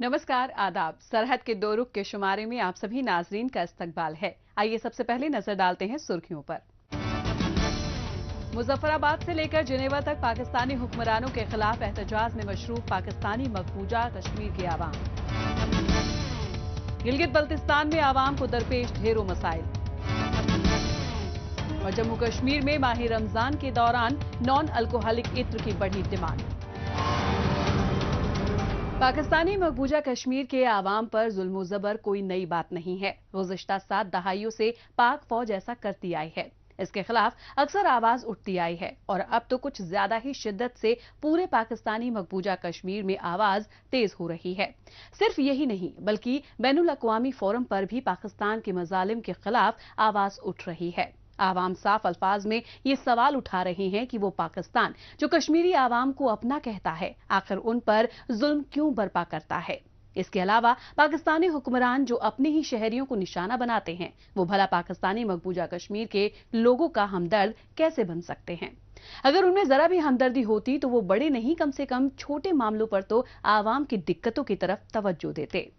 नमस्कार, आदाब। सरहद के दो रुख के शुमारे में आप सभी नाजरीन का इस्तकबाल है। आइए सबसे पहले नजर डालते हैं सुर्खियों पर। मुजफ्फराबाद से लेकर जिनेवा तक पाकिस्तानी हुक्मरानों के खिलाफ एहतजाज में मशरूफ पाकिस्तानी मकबूजा कश्मीर के आवाम। गिलगित बल्तिस्तान में आवाम को दरपेश ढेरों मसाइल। और जम्मू कश्मीर में माह रमजान के दौरान नॉन अल्कोहलिक इत्र की बढ़ी डिमांड। पाकिस्तानी मकबूजा कश्मीर के आवाम पर जुल्म ज़बर कोई नई बात नहीं है। गुज़िश्ता 7 दहाइयों से पाक फौज ऐसा करती आई है। इसके खिलाफ अक्सर आवाज उठती आई है और अब तो कुछ ज्यादा ही शिद्दत से पूरे पाकिस्तानी मकबूजा कश्मीर में आवाज तेज हो रही है। सिर्फ यही नहीं बल्कि बैनुल अक़वामी फोरम पर भी पाकिस्तान के मजालिम के खिलाफ आवाज उठ रही है। आवाम साफ अल्फाज में ये सवाल उठा रहे हैं कि वो पाकिस्तान जो कश्मीरी आवाम को अपना कहता है, आखिर उन पर जुल्म क्यों बर्पा करता है। इसके अलावा पाकिस्तानी हुक्मरान जो अपने ही शहरियों को निशाना बनाते हैं, वो भला पाकिस्तानी मकबूजा कश्मीर के लोगों का हमदर्द कैसे बन सकते हैं। अगर उनमें जरा भी हमदर्दी होती तो वो बड़े नहीं, कम से कम छोटे मामलों पर तो आवाम की दिक्कतों की तरफ तवज्जो देते।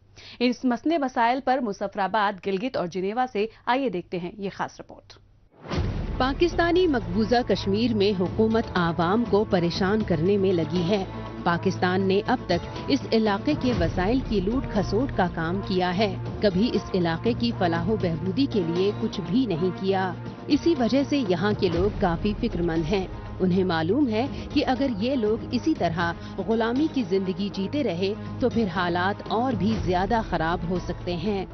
इस मसले मसाइल पर मुजफ्फराबाद, गिलगित और जिनेवा से आइए देखते हैं ये खास रिपोर्ट। पाकिस्तानी मकबूजा कश्मीर में हुकूमत आवाम को परेशान करने में लगी है। पाकिस्तान ने अब तक इस इलाके के वसाइल की लूट खसोट का काम किया है, कभी इस इलाके की फलाहो बहबूदी के लिए कुछ भी नहीं किया। इसी वजह से यहाँ के लोग काफी फिक्रमंद हैं। उन्हें मालूम है कि अगर ये लोग इसी तरह गुलामी की जिंदगी जीते रहे तो फिर हालात और भी ज्यादा खराब हो सकते हैं।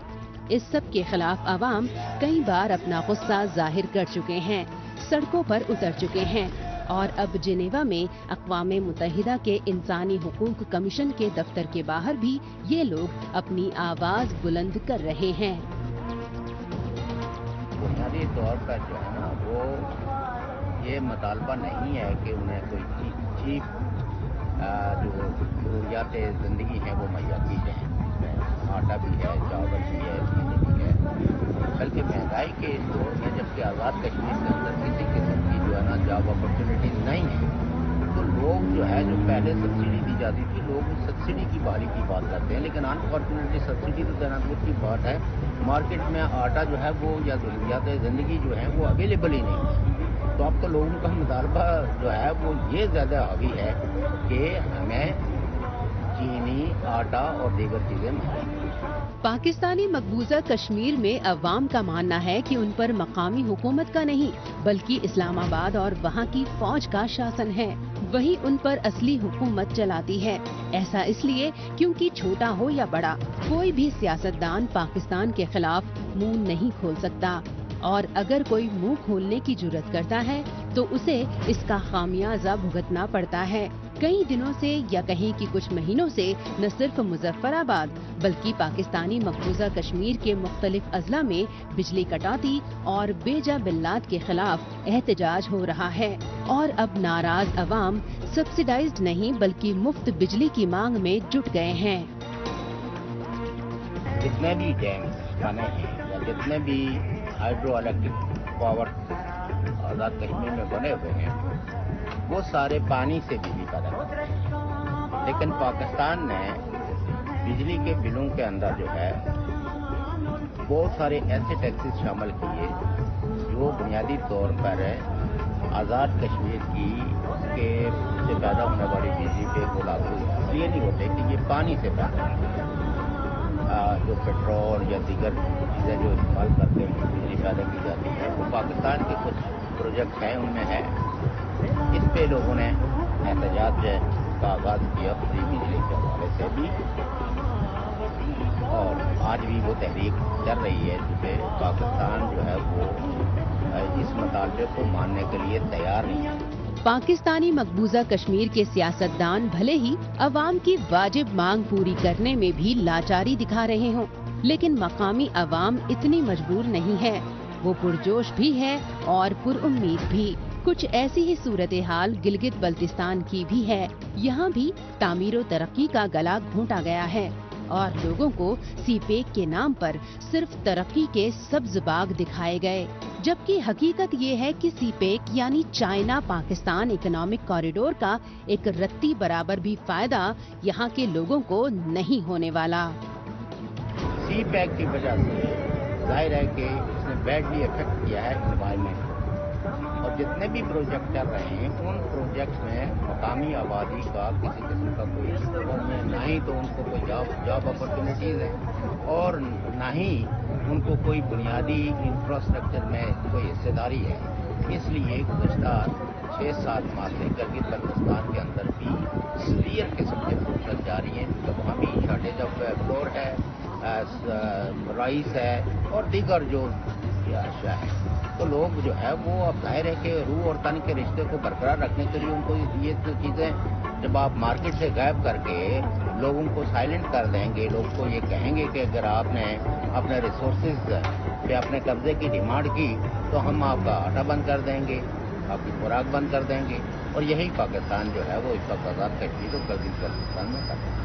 इस सब के खिलाफ आवाम कई बार अपना गुस्सा जाहिर कर चुके हैं, सड़कों पर उतर चुके हैं और अब जिनेवा में अक़वाम मुत्तहिदा के इंसानी हुकूक कमीशन के दफ्तर के बाहर भी ये लोग अपनी आवाज बुलंद कर रहे हैं। बुनियादी तौर पर जो है ना, वो ये मुतालबा नहीं है कि उन्हें कोई चीप जो ज़रूरियात ज़िंदगी है वो मुहैया की जाए। आटा भी है, चावल भी है, चीनी भी है, बल्कि महंगाई के इस दौर में जबकि आज़ाद कश्मीर के अंदर किसी किस्म की जो है ना जॉब अपॉर्चुनिटीज़ नहीं है, तो लोग जो है जो पहले सब्सिडी दी जाती थी, लोग सब्सिडी की बहाली की बात करते हैं, लेकिन अनफॉर्चुनेटली सब्सिडी तो देना दूर की बात है, मार्केट में आटा जो है वो या ज़रूरियात ज़िंदगी जो है वो अवेलेबल ही नहीं है। तो अब तो लोगों का मुतालबा जो है वो ये ज़्यादा हावी है कि हमें चीनी, आटा और दीगर चीजें। पाकिस्तानी मकबूजा कश्मीर में अवाम का मानना है कि उन पर मकामी हुकूमत का नहीं बल्कि इस्लामाबाद और वहाँ की फौज का शासन है, वही उन पर असली हुकूमत चलाती है। ऐसा इसलिए क्योंकि छोटा हो या बड़ा, कोई भी सियासतदान पाकिस्तान के खिलाफ मुंह नहीं खोल सकता और अगर कोई मुंह खोलने की जुर्रत करता है तो उसे इसका खामियाजा भुगतना पड़ता है। कई दिनों से या कहीं कि कुछ महीनों से न सिर्फ मुजफ्फराबाद बल्कि पाकिस्तानी मकबूजा कश्मीर के मुख्तलिफ अजला में बिजली कटौती और बेजा बिल्लात के खिलाफ एहतजाज हो रहा है और अब नाराज अवाम सब्सिडाइज्ड नहीं बल्कि मुफ्त बिजली की मांग में जुट गए हैं। जितने भी डैम बने हैं या जितने भी hydro electric power Azad Kashmir में बने हुए हैं, वो सारे पानी से बिजली पैदा करते हैं, लेकिन पाकिस्तान ने बिजली के बिलों के अंदर जो है बहुत सारे ऐसे टैक्सेस शामिल किए जो बुनियादी तौर पर आज़ाद कश्मीर की के से पैदा होने वाली बिजली पे वो लागू इसलिए नहीं होते कि ये पानी से पैदा होते हैं। जो पेट्रोल या दीगर चीज़ें जो इस्तेमाल करते हैं बिजली पैदा की जाती है, वो पाकिस्तान के कुछ प्रोजेक्ट हैं उनमें है। इस पे लोगों ने एहतजाज का आगाज़ किया फ्री बिजली के हवाले से भी और आज भी वो तहरीक चल रही है जिससे पाकिस्तान जो है वो इस मुतालबे को मानने के लिए तैयार नहीं है। पाकिस्तानी मकबूजा कश्मीर के सियासतदान भले ही अवाम की वाजिब मांग पूरी करने में भी लाचारी दिखा रहे हों, लेकिन मकामी अवाम इतनी मजबूर नहीं है। वो पुरजोश भी है और पुरउम्मीद भी। कुछ ऐसी ही सूरत हाल गिलगित बल्तिस्तान की भी है। यहाँ भी तामीर व तरक्की का गला घोंटा गया है और लोगों को सी पैक के नाम पर सिर्फ तरक्की के सब्ज बाग दिखाए गए, जबकि हकीकत ये है कि सी पैक यानी चाइना पाकिस्तान इकोनॉमिक कॉरिडोर का एक रत्ती बराबर भी फायदा यहाँ के लोगों को नहीं होने वाला। सी पैक की वजह से जाहिर है कि इसने बैडली इफेक्ट किया है एनवायरनमेंट, और जितने भी प्रोजेक्ट चल रहे हैं उन प्रोजेक्ट में मकामी आबादी का किसी किस्म का कोई इस्तेमाल नहीं, ना ही तो उनको कोई जॉब अपॉर्चुनिटीज़ है और ना ही उनको कोई बुनियादी इंफ्रास्ट्रक्चर में कोई हिस्सेदारी है। इसलिए गुज़श्ता 6-7 माह से गिलगित बल्तिस्तान के अंदर भी सीवियर किस्म के प्रोजेक्ट जारी हैं, तो वहाँ भी शॉर्टेज ऑफ फ्लोर है, राइस है और दीगर जो अशिया है। तो लोग जो है वो अब जाहिर है कि रूह और तन के रिश्ते को बरकरार रखने के लिए उनको ये तो चीज़ें जब आप मार्केट से गायब करके लोगों को साइलेंट कर देंगे, लोग को ये कहेंगे कि अगर आपने अपने रिसोर्सेज पे अपने कब्जे की डिमांड की तो हम आपका आटा बंद कर देंगे, आपकी खुराक बंद कर देंगे। और यही पाकिस्तान जो है वो इस वक्त आज़ाद कश्मीर और गिलगित बल्तिस्तान में करता है।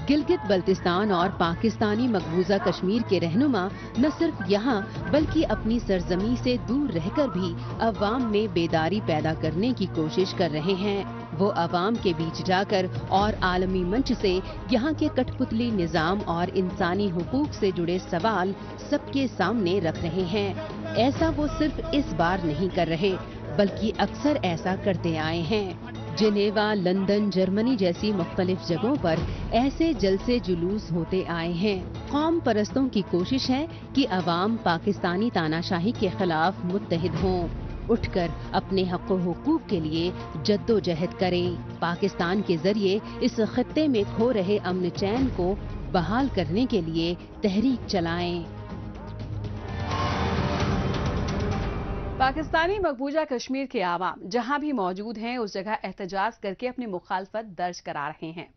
गिलगित बल्तिस्तान और पाकिस्तानी मकबूजा कश्मीर के रहनुमा न सिर्फ यहाँ बल्कि अपनी सरजमी से दूर रहकर भी अवाम में बेदारी पैदा करने की कोशिश कर रहे हैं। वो अवाम के बीच जाकर और आलमी मंच से यहाँ के कठपुतली निजाम और इंसानी हुकूक से जुड़े सवाल सबके सामने रख रहे हैं। ऐसा वो सिर्फ इस बार नहीं कर रहे बल्कि अक्सर ऐसा करते आए हैं। जिनेवा, लंदन, जर्मनी जैसी मुख्तलिफ जगहों पर ऐसे जलसे जुलूस होते आए हैं। कौम परस्तों की कोशिश है कि अवाम पाकिस्तानी तानाशाही के खिलाफ मुत्तहिद हों, उठकर अपने हक़ व हुकूक के लिए जद्दोजहद करें, पाकिस्तान के जरिए इस खित्ते में खो रहे अमन चैन को बहाल करने के लिए तहरीक चलाएं। पाकिस्तानी मकबूजा कश्मीर के आवाम जहां भी मौजूद हैं उस जगह एहतजाज करके अपनी मुखालफत दर्ज करा रहे हैं।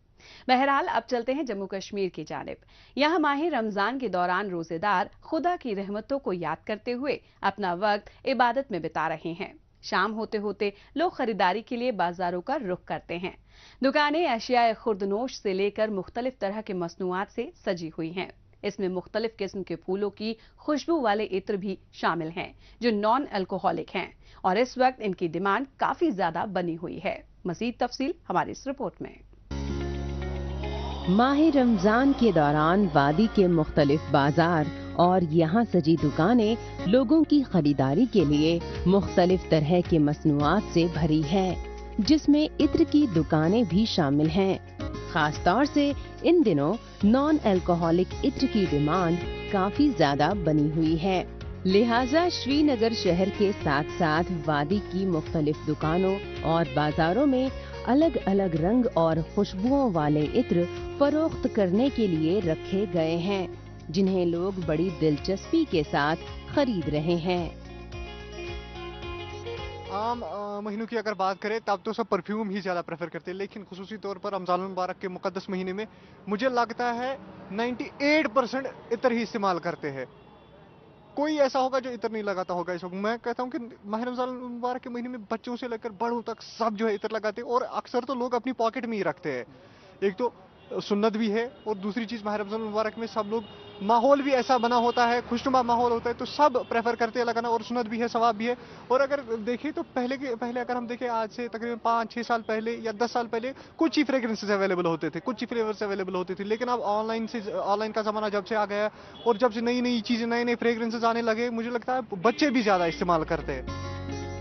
बहरहाल अब चलते हैं जम्मू कश्मीर की जानिब। यहाँ माह रमजान के दौरान रोजेदार खुदा की रहमतों को याद करते हुए अपना वक्त इबादत में बिता रहे हैं। शाम होते होते लोग खरीदारी के लिए बाजारों का रुख करते हैं। दुकानें अशियाए खुर्दनोश से लेकर मुख्तलिफ तरह के मसनूआत से सजी हुई हैं। इसमें मुख्तलिफ किस्म के फूलों की खुशबू वाले इत्र भी शामिल हैं जो नॉन अल्कोहलिक हैं और इस वक्त इनकी डिमांड काफी ज्यादा बनी हुई है। मजीद तफसील हमारी इस रिपोर्ट में। माह रमजान के दौरान वादी के मुख्तलिफ बाजार और यहाँ सजी दुकानें लोगों की खरीदारी के लिए मुख्तलिफ तरह के मसनूआत से भरी है, जिसमें इत्र की दुकानें भी शामिल हैं। खास तौर से इन दिनों नॉन अल्कोहलिक इत्र की डिमांड काफी ज्यादा बनी हुई है, लिहाजा श्रीनगर शहर के साथ साथ वादी की मुख्तलिफ दुकानों और बाजारों में अलग अलग रंग और खुशबुओं वाले इत्र फरोख्त करने के लिए रखे गए हैं, जिन्हें लोग बड़ी दिलचस्पी के साथ खरीद रहे हैं। आम महीनों की अगर बात करें तब तो सब परफ्यूम ही ज़्यादा प्रेफर करते हैं, लेकिन खुसूसी तौर पर रमज़ान मुबारक के मुक़द्दस महीने में मुझे लगता है 98% इत्र ही इस्तेमाल करते हैं। कोई ऐसा होगा जो इत्र नहीं लगाता होगा इस वक्त। मैं कहता हूँ कि माह रमज़ान मुबारक के महीने में बच्चों से लेकर बड़ों तक सब जो है इत्र लगाते हैं, और अक्सर तो लोग अपनी पॉकेट में ही रखते हैं। एक तो सुन्नत भी है और दूसरी चीज़ माह रमज़ान मुबारक में सब लोग, माहौल भी ऐसा बना होता है, खुशनुमा माहौल होता है, तो सब प्रेफर करते हैं लगाना, और सुन्नत भी है, सवाब भी है। और अगर देखें तो पहले अगर हम देखें आज से तकरीबन 5-6 साल पहले या 10 साल पहले कुछ ही फ्रेग्रेंसेस अवेलेबल होते थे, कुछ ही फ्लेवर्स अवेलेबल होते थे, लेकिन अब ऑनलाइन का ज़माना जब से आ गया और जब से नई नई चीज़ें, नए नए फ्रेग्रेंसेस आने लगे, मुझे लगता है बच्चे भी ज़्यादा इस्तेमाल करते हैं।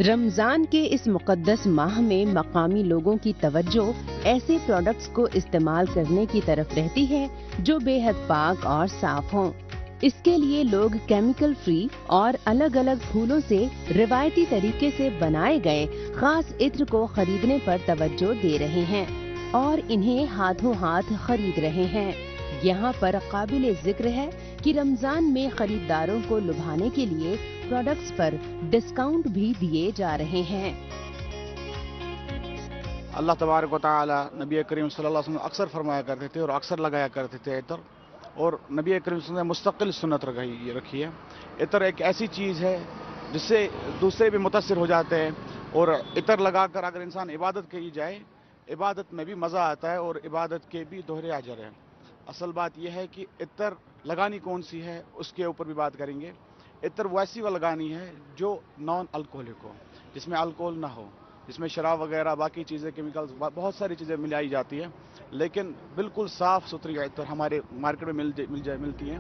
रमजान के इस मुक़द्दस माह में मकामी लोगों की तवज्जो ऐसे प्रोडक्ट्स को इस्तेमाल करने की तरफ रहती है जो बेहद पाक और साफ हों। इसके लिए लोग केमिकल फ्री और अलग अलग फूलों से रिवायती तरीके से बनाए गए खास इत्र को खरीदने पर तवज्जो दे रहे हैं और इन्हें हाथों हाथ खरीद रहे हैं। यहाँ पर काबिले जिक्र है कि रमजान में खरीदारों को लुभाने के लिए प्रोडक्ट्स पर डिस्काउंट भी दिए जा रहे हैं। अल्लाह तबारक व तआला नबी करीम सल्लल्लाहु अलैहि वसल्लम अक्सर फरमाया करते थे और अक्सर लगाया करते थे इत्र, और नबी करीम सल्लल्लाहु अलैहि वसल्लम ने मुस्तकिल सुन्नत रखी है। इत्र एक ऐसी चीज़ है जिससे दूसरे भी मुतासिर हो जाते हैं, और इत्र लगाकर अगर इंसान इबादत की जाए, इबादत में भी मज़ा आता है और इबादत के भी दोहरे अजर हैं। اصل بات یہ ہے کہ عطر لگانی کون سی ہے اس کے اوپر بھی بات کریں گے. عطر ویسی وہ لگانی ہے جو نان الکوہلک ہو, جس میں الکوہل نہ ہو, جس میں شراب وغیرہ باقی چیزیں کیمیکلز بہت ساری چیزیں ملائی جاتی ہیں, لیکن بالکل صاف ستھری عطر ہمارے مارکیٹ میں ملتی ہیں.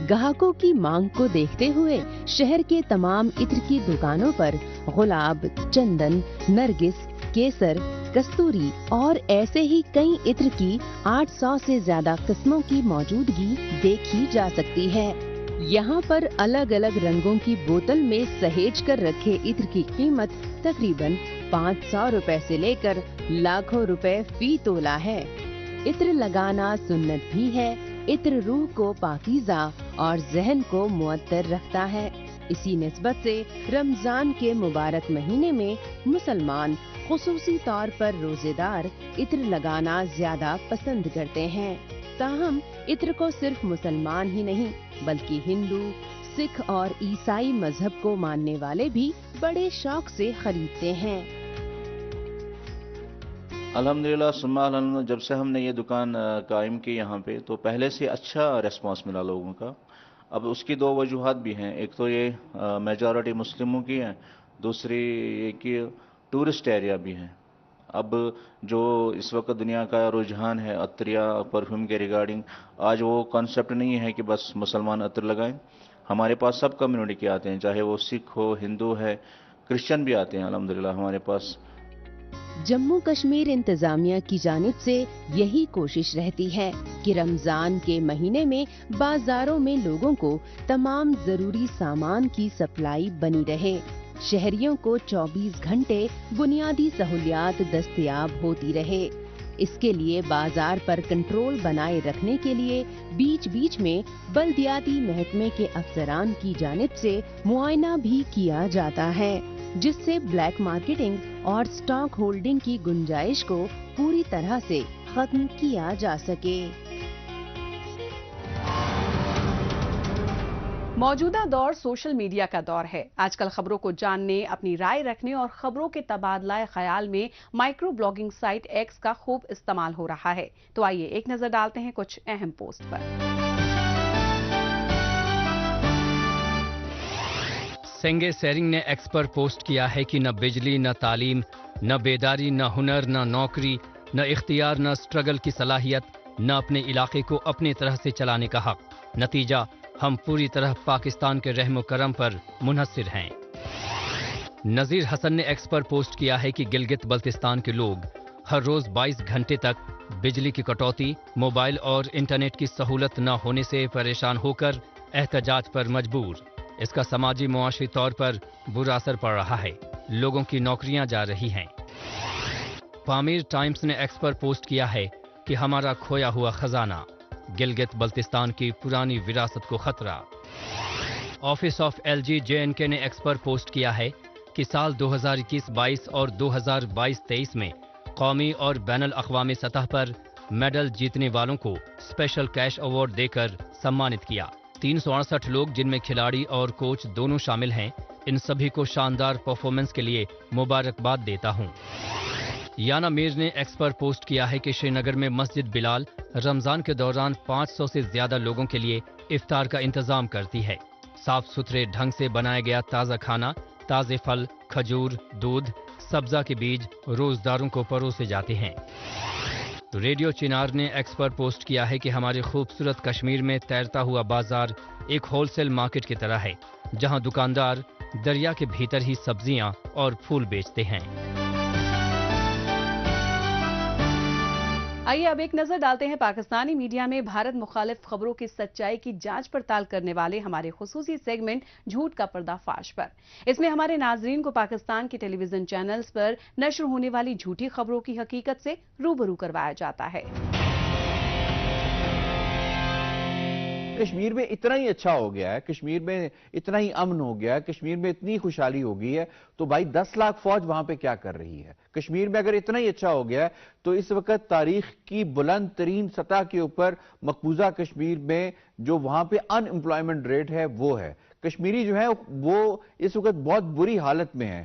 گاہکوں کی مانگ کو دیکھتے ہوئے شہر کے تمام عطر کی دکانوں پر گلاب، چندن، نرگس، کیسر، کستوری اور ایسے ہی کئی عطر کی 800 سے زیادہ قسموں کی موجودگی دیکھی جا سکتی ہے. یہاں پر الگ الگ رنگوں کی بوتل میں سہیج کر رکھے عطر کی قیمت تقریباً 500 روپے سے لے کر لاکھوں روپے فی تولہ ہے. عطر لگانا سنت بھی ہے. عطر روح کو پاکیزہ اور ذہن کو معطر رکھتا ہے. اسی نسبت سے رمضان کے مبارک مہینے میں مسلمان خصوصی طور پر روزے دار عطر لگانا زیادہ پسند کرتے ہیں. تاہم عطر کو صرف مسلمان ہی نہیں بلکہ ہندو، سکھ اور عیسائی مذہب کو ماننے والے بھی بڑے شوق سے خریدتے ہیں. الحمدللہ ثم الحمدللہ جب سے ہم نے یہ دکان قائم کی یہاں پہ تو پہلے سے اچھا ریسپانس ملا لوگوں کا. اب اس کی 2 وجوہات بھی ہیں. ایک تو یہ میجورٹی مسلموں کی ہے, دوسری یہ کہ ٹورسٹ ایریا بھی ہیں. اب جو اس وقت دنیا کا رجحان ہے عطریہ پرفیوم کے ریگارڈنگ, آج وہ کانسیپٹ نہیں ہے کہ بس مسلمان عطر لگائیں. ہمارے پاس سب کمیونٹی کے آتے ہیں, چاہے وہ سکھ ہو, ہندو ہے, کرسچن بھی آتے ہیں الحمدللہ ہمارے پاس. جموں کشمیر انتظامیہ کی جانب سے یہی کوشش رہتی ہے کہ رمضان کے مہینے میں بازاروں میں لوگوں کو تمام ضروری سامان کی سپلائی بنی رہے. شہریوں کو 24 گھنٹے بنیادی سہولیات دستیاب ہوتی رہے. اس کے لیے بازار پر کنٹرول بنائے رکھنے کے لیے بیچ بیچ میں بلدیاتی محکمے کے افسران کی جانب سے معائنہ بھی کیا جاتا ہے, جس سے بلیک مارکیٹنگ اور سٹاک ہولڈنگ کی گنجائش کو پوری طرح سے ختم کیا جا سکے. موجودہ دور سوشل میڈیا کا دور ہے. آج کل خبروں کو جاننے، اپنی رائے رکھنے اور خبروں کے تبادلہ خیال میں مائکرو بلاگنگ سائٹ ایکس کا خوب استعمال ہو رہا ہے. تو آئیے ایک نظر ڈالتے ہیں کچھ اہم پوسٹ پر. سنگے سیرنگ نے ایکس پر پوسٹ کیا ہے کہ نہ بجلی، نہ تعلیم، نہ بیداری، نہ ہنر، نہ نوکری، نہ اختیار، نہ سٹرگل کی صلاحیت، نہ اپنے علاقے کو اپنے طرح سے چلانے کا حق. نتیجہ ہم پوری طرح پاکستان کے رحم و کرم پر منحصر ہیں. نذیر حسن نے ایکس پر پوسٹ کیا ہے کہ گلگت بلتستان کے لوگ ہر روز 22 گھنٹے تک بجلی کی کٹوتی، موبائل اور انٹرنیٹ کی سہولت نہ ہونے سے پریشان ہو کر احتجاج پر مجبور. اس کا سماجی معاشی طور پر برا اثر پڑ رہا ہے. لوگوں کی نوکریاں جا رہی ہیں. پامیر ٹائمز نے ایکس پر پوسٹ کیا ہے کہ ہمارا کھویا ہوا خزانہ، گلگت بلتستان کی پرانی وراثت کو خطرہ. آفس آف LGJNK نے ایکس پر پوسٹ کیا ہے کہ سال 2021-22 اور 2022-23 میں قومی اور بین الاقوامی سطح پر میڈل جیتنے والوں کو اسپیشل کیش ایوارڈ دے کر سمانت کیا. 368 لوگ جن میں کھلاڑی اور کوچ دونوں شامل ہیں، ان سبھی کو شاندار پرفارمنس کے لیے مبارکباد دیتا ہوں. یانا میر نے ایکس پر پوسٹ کیا ہے کہ شری نگر میں مسجد بلال رمضان کے دوران 500 سے زیادہ لوگوں کے لیے افطار کا انتظام کرتی ہے. صاف ستھرے ڈھنگ سے بنایا گیا تازہ کھانا، تازے پھل، کھجور، دودھ، سبزہ کے بیج روزداروں کو پروسے جاتے ہیں. ریڈیو چنار نے ایکس پر پوسٹ کیا ہے کہ ہمارے خوبصورت کشمیر میں تیرتا ہوا بازار ایک ہول سیل مارکیٹ کی طرح ہے، جہاں دکاندار دریا کے بھیتر ہی سبزیاں اور پھول بیچتے ہیں. آئیے اب ایک نظر ڈالتے ہیں پاکستانی میڈیا میں بھارت مخالف خبروں کی سچائی کی جانچ پڑتال کرنے والے ہمارے خصوصی سیگمنٹ جھوٹ کا پردہ فاش پر. اس میں ہمارے ناظرین کو پاکستان کے ٹیلی ویژن چینلز پر نشر ہونے والی جھوٹی خبروں کی حقیقت سے روبرو کروایا جاتا ہے. کشمیر میں اتنا ہی اچھا ہو گیا ہے، کشمیر میں اتنا ہی امن ہو گیا ہے، کشمیر میں اتنی خوشحالی ہو گئی ہے، تو بھائی 10 لاکھ فوج وہاں پہ کیا کر رہی ہے؟ کشمیر میں اگر اتنا ہی اچھا ہو گیا ہے تو اس وقت تاریخ کی بلند ترین سطح کے اوپر مقبوضہ کشمیر میں جو وہاں پہ ان امپلائمنٹ ریٹ ہے وہ ہے. کشمیری جو ہے وہ اس وقت بہت بری حالت میں ہے.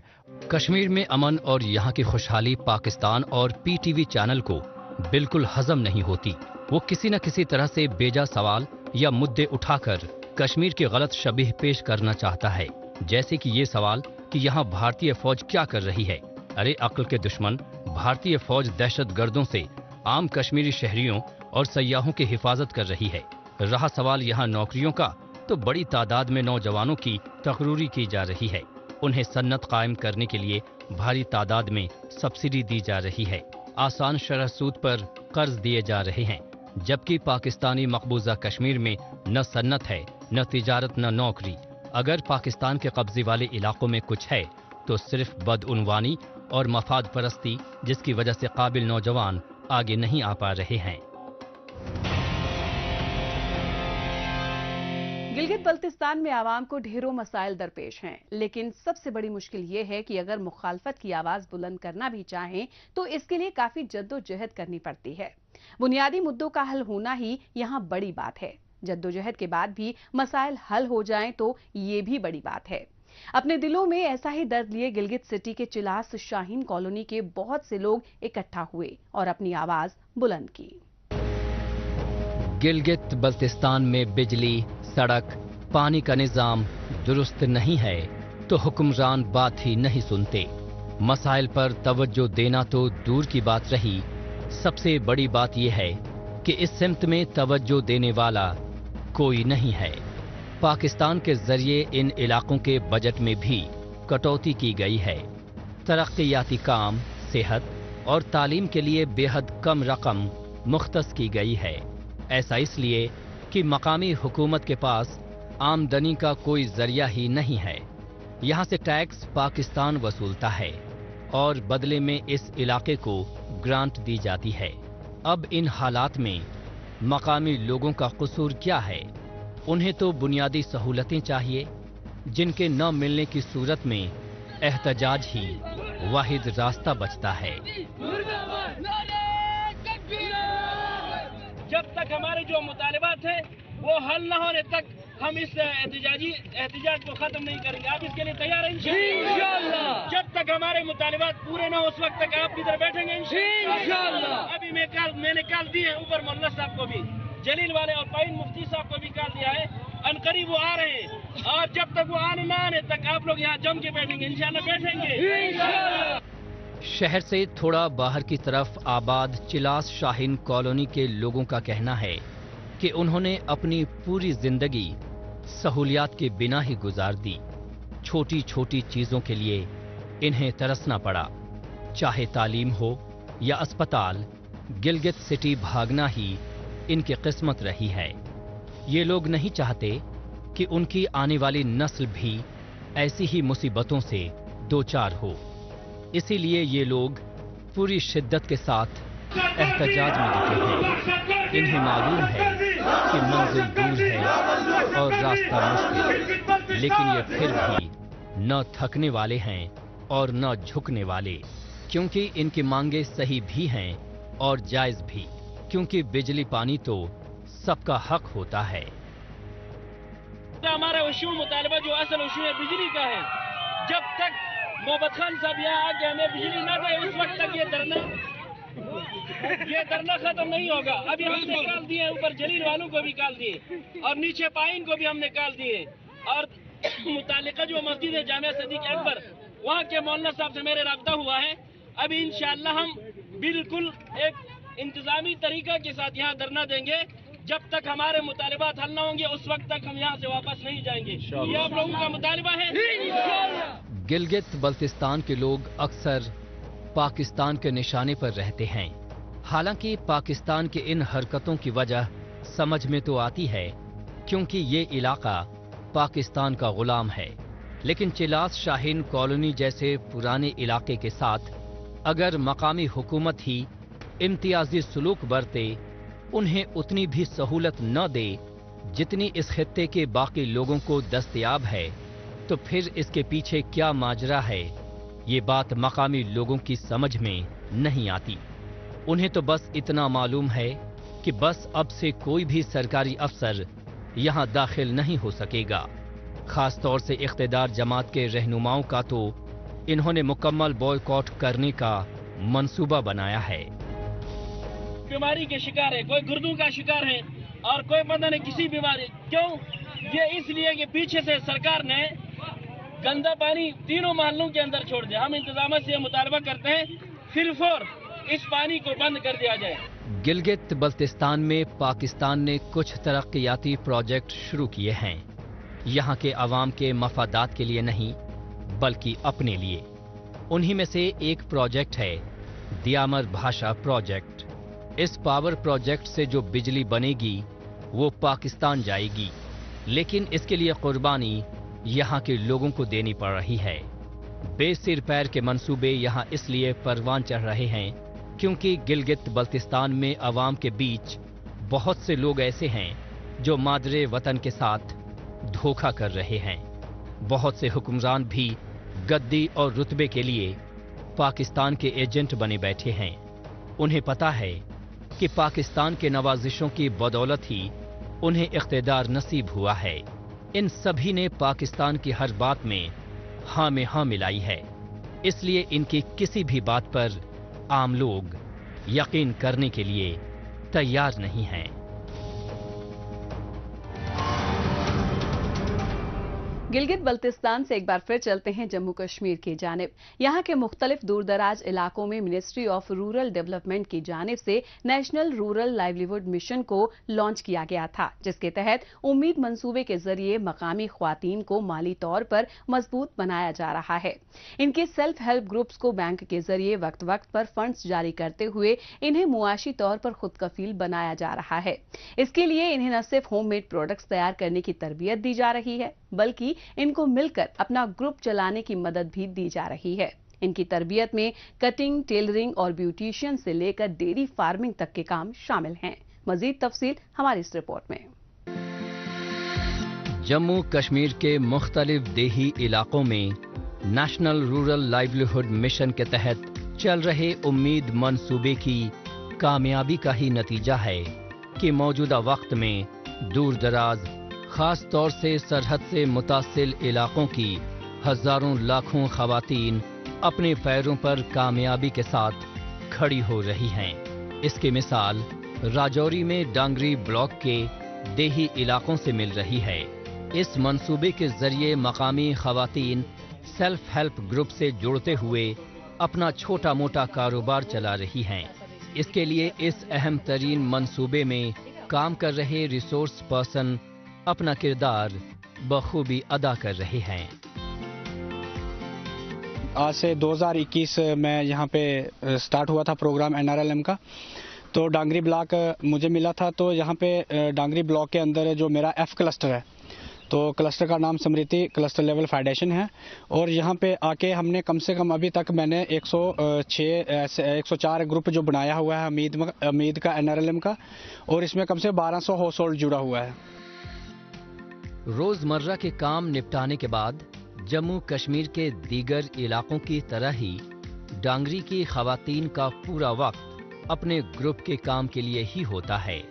کشمیر میں امن اور یہاں کی خوشحالی پاکستان اور PTV چینل کو बिल्कुल हजम नहीं होती। वो किसी न किसी तरह से बेजा सवाल या मुद्दे उठाकर कश्मीर की गलत शबीह पेश करना चाहता है, जैसे कि ये सवाल कि यहाँ भारतीय फौज क्या कर रही है। अरे अक्ल के दुश्मन, भारतीय फौज दहशतगर्दों से आम कश्मीरी शहरियों और सयाहों की हिफाजत कर रही है। रहा सवाल यहाँ नौकरियों का, तो बड़ी तादाद में नौजवानों की तकरूरी की जा रही है। उन्हें सन्नत कायम करने के लिए भारी तादाद में सब्सिडी दी जा रही है। आसान शरह सूद पर कर्ज दिए जा रहे हैं, जबकि पाकिस्तानी मकबूजा कश्मीर में न सन्नत है, न तिजारत, न नौकरी। अगर पाकिस्तान के कब्जे वाले इलाकों में कुछ है तो सिर्फ बदउनवानी और मफाद परस्ती, जिसकी वजह से काबिल नौजवान आगे नहीं आ पा रहे हैं। गिलगित बल्तिस्तान में आवाम को ढेरों मसाइल दरपेश हैं, लेकिन सबसे बड़ी मुश्किल ये है कि अगर मुखालफत की आवाज बुलंद करना भी चाहें तो इसके लिए काफी जद्दोजहद करनी पड़ती है। बुनियादी मुद्दों का हल होना ही यहाँ बड़ी बात है। जद्दोजहद के बाद भी मसाइल हल हो जाएं तो ये भी बड़ी बात है। अपने दिलों में ऐसा ही दर्द लिए गिलगित सिटी के चिलास शाहीन कॉलोनी के बहुत से लोग इकट्ठा हुए और अपनी आवाज बुलंद की। गिलगित बल्तिस्तान में बिजली, सड़क, पानी का निजाम दुरुस्त नहीं है तो हुक्मरान बात ही नहीं सुनते। मसाइल पर तवज्जो देना तो दूर की बात रही, सबसे बड़ी बात यह है कि इस सिमत में तवज्जो देने वाला कोई नहीं है। पाकिस्तान के जरिए इन इलाकों के बजट में भी कटौती की गई है। तरक्कियाती काम, सेहत और तालीम के लिए बेहद कम रकम मुख्तस की गई है। ऐसा इसलिए कि मकामी हुकूमत के पास आमदनी का कोई जरिया ही नहीं है। यहाँ से टैक्स पाकिस्तान वसूलता है और बदले में इस इलाके को ग्रांट दी जाती है। अब इन हालात में मकामी लोगों का कसूर क्या है? उन्हें तो बुनियादी सहूलतें चाहिए, जिनके न मिलने की सूरत में एहतजाज ही वाहिद रास्ता बचता है। जब तक हमारे जो मुतालिबात हैं वो हल न होने तक हम इस एहतजाज को खत्म नहीं करेंगे। आप इसके लिए तैयार हैं इंशाअल्लाह? जब तक हमारे मुतालिबात पूरे न हो उस वक्त तक आप इधर बैठेंगे इंशाअल्लाह। अभी मैंने कॉल दी है ऊपर मोहल्ला साहब को भी, जलील वाले और पाइन मुफ्ती साहब को भी कॉल दिया है। अनकरीब वो आ रहे हैं और जब तक वो आने ना आने तक आप लोग यहाँ जम के बैठेंगे इंशाअल्लाह। बैठेंगे। शहर से थोड़ा बाहर की तरफ आबाद चिलास शाहीन कॉलोनी के लोगों का कहना है कि उन्होंने अपनी पूरी जिंदगी सहूलियात के बिना ही गुजार दी। छोटी छोटी चीजों के लिए इन्हें तरसना पड़ा, चाहे तालीम हो या अस्पताल। गिलगित सिटी भागना ही इनकी किस्मत रही है। ये लोग नहीं चाहते कि उनकी आने वाली नस्ल भी ऐसी ही मुसीबतों से दो चार हो। इसीलिए ये लोग पूरी शिद्दत के साथ एहतजाज में जुटे हैं। इन्हें मालूम है कि मंजिल दूर है और रास्ता मुश्किल, लेकिन ये फिर भी न थकने वाले हैं और न झुकने वाले, क्योंकि इनकी मांगे सही भी हैं और जायज भी, क्योंकि बिजली पानी तो सबका हक होता है। हमारा उसूल मुतालबा जो असल उसूल है बिजली का है। जब तक मोहम्मद खान साहब यहाँ आके हमें बिजली ना दे उस वक्त तक ये धरना खत्म नहीं होगा। अभी हमने कॉल दिए, ऊपर जलील वालों को भी कॉल दिए और नीचे पाइन को भी हमने कॉल दिए और मुतालिका जो मस्जिद है जामिया सदीक अकबर वहाँ के मौलाना साहब से मेरे राब्ता हुआ है। अभी इंशाअल्लाह हम बिल्कुल एक इंतजामी तरीका के साथ यहाँ धरना देंगे। जब तक हमारे मुतालिबात हल न होंगे उस वक्त तक हम यहाँ से वापस नहीं जाएंगे। ये आप लोगों का मुतालिबा है। गिलगित बल्तिस्तान के लोग अक्सर पाकिस्तान के निशाने पर रहते हैं। हालांकि पाकिस्तान की इन हरकतों की वजह समझ में तो आती है, क्योंकि ये इलाका पाकिस्तान का गुलाम है। लेकिन चिलास शाहीन कॉलोनी जैसे पुराने इलाके के साथ अगर मकामी हुकूमत ही इम्तियाजी सलूक बरते, उन्हें उतनी भी सहूलत न दे जितनी इस खित्ते के बाकी लोगों को दस्तयाब है, तो फिर इसके पीछे क्या माजरा है, ये बात मकामी लोगों की समझ में नहीं आती। उन्हें तो बस इतना मालूम है कि बस अब से कोई भी सरकारी अफसर यहाँ दाखिल नहीं हो सकेगा। खास तौर से इख्तिदार जमात के रहनुमाओं का तो इन्होंने मुकम्मल बॉयकॉट करने का मंसूबा बनाया है। बीमारी के शिकार है, कोई गुर्दों का शिकार है और कोई पता नहीं किसी बीमारी। क्यों? ये इसलिए कि पीछे से सरकार ने गंदा पानी तीनों मोहल्लों के अंदर छोड़ दिया। हम इंतजाम से मुतालबा करते हैं फिलफौर इस पानी को बंद कर दिया जाए। गिलगित बल्तिस्तान में पाकिस्तान ने कुछ तरक्याती प्रोजेक्ट शुरू किए हैं, यहाँ के अवाम के मफादात के लिए नहीं बल्कि अपने लिए। उन्हीं में से एक प्रोजेक्ट है दियामर भाषा प्रोजेक्ट। इस पावर प्रोजेक्ट से जो बिजली बनेगी वो पाकिस्तान जाएगी, लेकिन इसके लिए कुर्बानी यहाँ के लोगों को देनी पड़ रही है। बेसिर पैर के मंसूबे यहाँ इसलिए परवान चढ़ रहे हैं क्योंकि गिलगित बल्तिस्तान में अवाम के बीच बहुत से लोग ऐसे हैं जो मादरे वतन के साथ धोखा कर रहे हैं। बहुत से हुक्मरान भी गद्दी और रुतबे के लिए पाकिस्तान के एजेंट बने बैठे हैं। उन्हें पता है कि पाकिस्तान के नवाजिशों की बदौलत ही उन्हें इख्तिदार नसीब हुआ है। इन सभी ने पाकिस्तान की हर बात में हाँ में हाँ मिलाई है, इसलिए इनकी किसी भी बात पर आम लोग यकीन करने के लिए तैयार नहीं हैं। गिलगित बल्तिस्तान से एक बार फिर चलते हैं जम्मू कश्मीर की जानिब। यहाँ के मुख्तलिफ दूरदराज इलाकों में मिनिस्ट्री ऑफ रूरल डेवलपमेंट की जानिब से नेशनल रूरल लाइवलीहुड मिशन को लॉन्च किया गया था, जिसके तहत उम्मीद मंसूबे के जरिए मकामी ख्वातीन को माली तौर पर मजबूत बनाया जा रहा है। इनके सेल्फ हेल्प ग्रुप्स को बैंक के जरिए वक्त वक्त पर फंड्स जारी करते हुए इन्हें मुआशी तौर पर खुद कफील बनाया जा रहा है। इसके लिए इन्हें न सिर्फ होममेड प्रोडक्ट्स तैयार करने की तरबियत दी जा रही है, बल्कि इनको मिलकर अपना ग्रुप चलाने की मदद भी दी जा रही है। इनकी तरबियत में कटिंग, टेलरिंग और ब्यूटिशियन से लेकर डेयरी फार्मिंग तक के काम शामिल हैं। मजीद तफसील हमारी इस रिपोर्ट में। जम्मू कश्मीर के मुख्तलिफ देही इलाकों में नेशनल रूरल लाइवलीहुड मिशन के तहत चल रहे उम्मीद मंसूबे की कामयाबी का ही नतीजा है कि मौजूदा वक्त में दूर दराज, खास तौर से सरहद से मुतासिल इलाकों की हजारों लाखों खवातीन अपने पैरों पर कामयाबी के साथ खड़ी हो रही हैं। इसकी मिसाल राजौरी में डांगरी ब्लॉक के देही इलाकों से मिल रही है। इस मंसूबे के जरिए मकामी खवातीन सेल्फ हेल्प ग्रुप से जुड़ते हुए अपना छोटा मोटा कारोबार चला रही हैं। इसके लिए इस अहम तरीन मंसूबे में काम कर रहे रिसोर्स पर्सन अपना किरदार बखूबी अदा कर रहे हैं। आज से 2021 में यहाँ पे स्टार्ट हुआ था प्रोग्राम NRLM का, तो डांगरी ब्लॉक मुझे मिला था। तो यहाँ पे डांगरी ब्लॉक के अंदर जो मेरा F क्लस्टर है, तो क्लस्टर का नाम समृद्धि क्लस्टर लेवल फाउंडेशन है। और यहाँ पे आके हमने कम से कम अभी तक मैंने 104 ग्रुप जो बनाया हुआ है उम्मीद का NRLM का, और इसमें कम से 1200 हाउस होल्ड जुड़ा हुआ है। रोजमर्रा के काम निपटाने के बाद जम्मू कश्मीर के दीगर इलाकों की तरह ही डांगरी की खवातीन का पूरा वक्त अपने ग्रुप के काम के लिए ही होता है।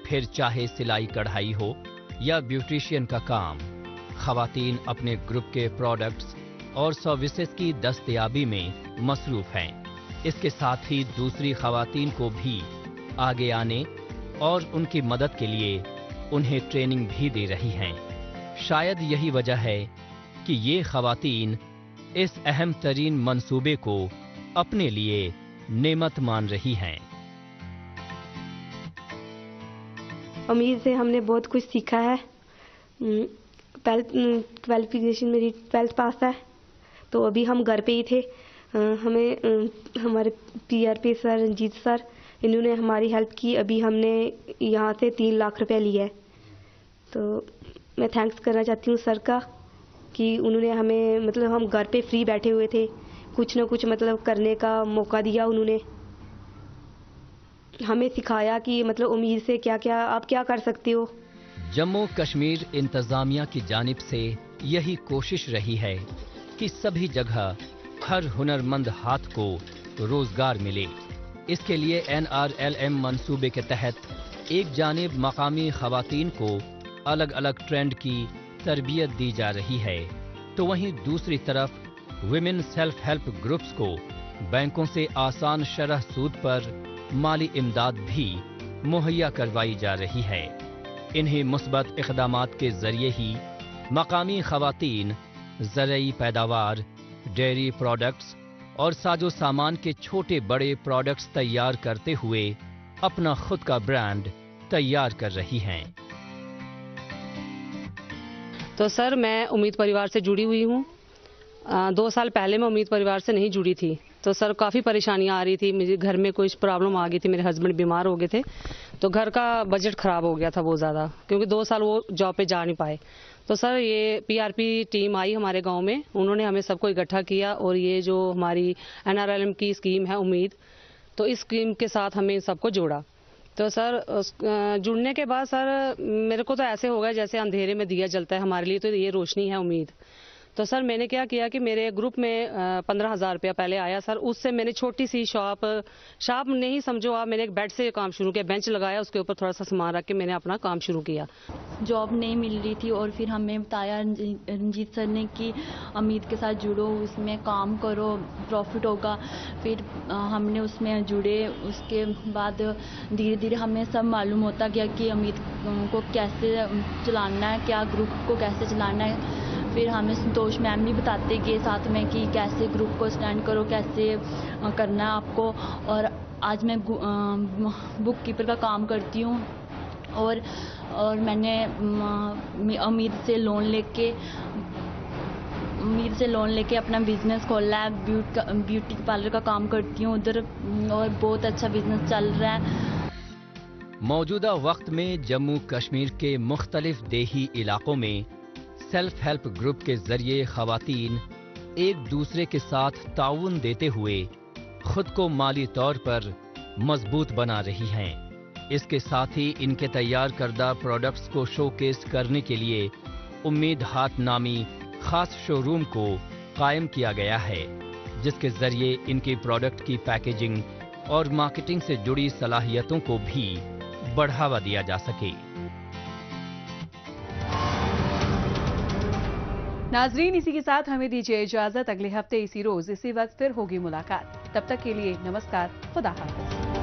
फिर चाहे सिलाई कढ़ाई हो या ब्यूटिशियन का काम, खवातीन अपने ग्रुप के प्रोडक्ट्स और सर्विसेज की दस्तयाबी में मसरूफ हैं। इसके साथ ही दूसरी खवातीन को भी आगे आने और उनकी मदद के लिए उन्हें ट्रेनिंग भी दे रही हैं। शायद यही वजह है कि ये खवातीन इस अहम तरीन मंसूबे को अपने लिए नेमत मान रही हैं। उम्मीद से हमने बहुत कुछ सीखा है। क्वालिफिकेशन मेरी 12th पास है, तो अभी हम घर पे ही थे। हमें हमारे PRP सर, रंजीत सर, इन्होंने हमारी हेल्प की। अभी हमने यहाँ से 3 लाख रुपए लिए। तो मैं थैंक्स करना चाहती हूँ सर का कि उन्होंने हमें, मतलब हम घर पे फ्री बैठे हुए थे, कुछ ना कुछ मतलब करने का मौका दिया। उन्होंने हमें सिखाया कि मतलब उम्मीद से क्या क्या आप क्या कर सकते हो। जम्मू कश्मीर इंतजामिया की जानिब से यही कोशिश रही है कि सभी जगह हर हुनरमंद हाथ को रोजगार मिले। इसके लिए NRLM मंसूबे के तहत एक जानिब मकामी खवातीन को अलग अलग ट्रेंड की तरबियत दी जा रही है, तो वहीं दूसरी तरफ विमेन सेल्फ हेल्प ग्रुप्स को बैंकों से आसान शरह सूद पर माली इमदाद भी मुहैया करवाई जा रही है। इन्हीं मुस्बत इक़दामात के जरिए ही मकामी ख़वातीन ज़रई पैदावार, डेयरी प्रोडक्ट्स और साजो सामान के छोटे बड़े प्रोडक्ट्स तैयार करते हुए अपना खुद का ब्रांड तैयार कर रही हैं। तो सर, मैं उम्मीद परिवार से जुड़ी हुई हूँ। 2 साल पहले मैं उम्मीद परिवार से नहीं जुड़ी थी, तो सर काफ़ी परेशानियाँ आ रही थी। मुझे घर में कुछ प्रॉब्लम आ गई थी, मेरे हस्बैंड बीमार हो गए थे, तो घर का बजट ख़राब हो गया था बहुत ज़्यादा, क्योंकि 2 साल वो जॉब पे जा नहीं पाए। तो सर ये PRP टीम आई हमारे गांव में, उन्होंने हमें सबको इकट्ठा किया और ये जो हमारी NRLM की स्कीम है उम्मीद, तो इस स्कीम के साथ हमें सबको जोड़ा। तो सर जुड़ने के बाद सर मेरे को तो ऐसे हो गया जैसे अंधेरे में दिया जलता है, हमारे लिए तो ये रोशनी है उम्मीद। तो सर मैंने क्या किया कि मेरे ग्रुप में 15,000 रुपया पहले आया सर, उससे मैंने छोटी सी शॉप नहीं समझो आप, मैंने एक बेड से काम शुरू किया, बेंच लगाया, उसके ऊपर थोड़ा सा सामान रख के मैंने अपना काम शुरू किया। जॉब नहीं मिल रही थी और फिर हमें बताया रंजीत सर ने कि उम्मीद के साथ जुड़ो, उसमें काम करो, प्रॉफिट होगा। फिर हमने उसमें जुड़े, उसके बाद धीरे धीरे हमें सब मालूम होता गया कि उम्मीद को कैसे चलाना है, क्या ग्रुप को कैसे चलाना है। फिर हमें संतोष मैम भी बताते गए साथ में कि कैसे ग्रुप को स्टैंड करो, कैसे करना है आपको। और आज मैं बुक कीपर का काम करती हूँ और मैंने उम्मीद से लोन लेके अपना बिजनेस खोला है। ब्यूटी पार्लर का काम करती हूँ उधर, और बहुत अच्छा बिजनेस चल रहा है। मौजूदा वक्त में जम्मू कश्मीर के मुख्तलिफ देही इलाकों में सेल्फ हेल्प ग्रुप के जरिए खवातीन एक दूसरे के साथ ताउन देते हुए खुद को माली तौर पर मजबूत बना रही हैं। इसके साथ ही इनके तैयार करदा प्रोडक्ट्स को शोकेस करने के लिए उम्मीद हाथ नामी खास शोरूम को कायम किया गया है, जिसके जरिए इनकी प्रोडक्ट की पैकेजिंग और मार्केटिंग से जुड़ी सलाहियतों को भी बढ़ावा दिया जा सके। नाजरीन, इसी के साथ हमें दीजिए इजाजत। अगले हफ्ते इसी रोज इसी वक्त फिर होगी मुलाकात। तब तक के लिए नमस्कार, खुदा हाफिज।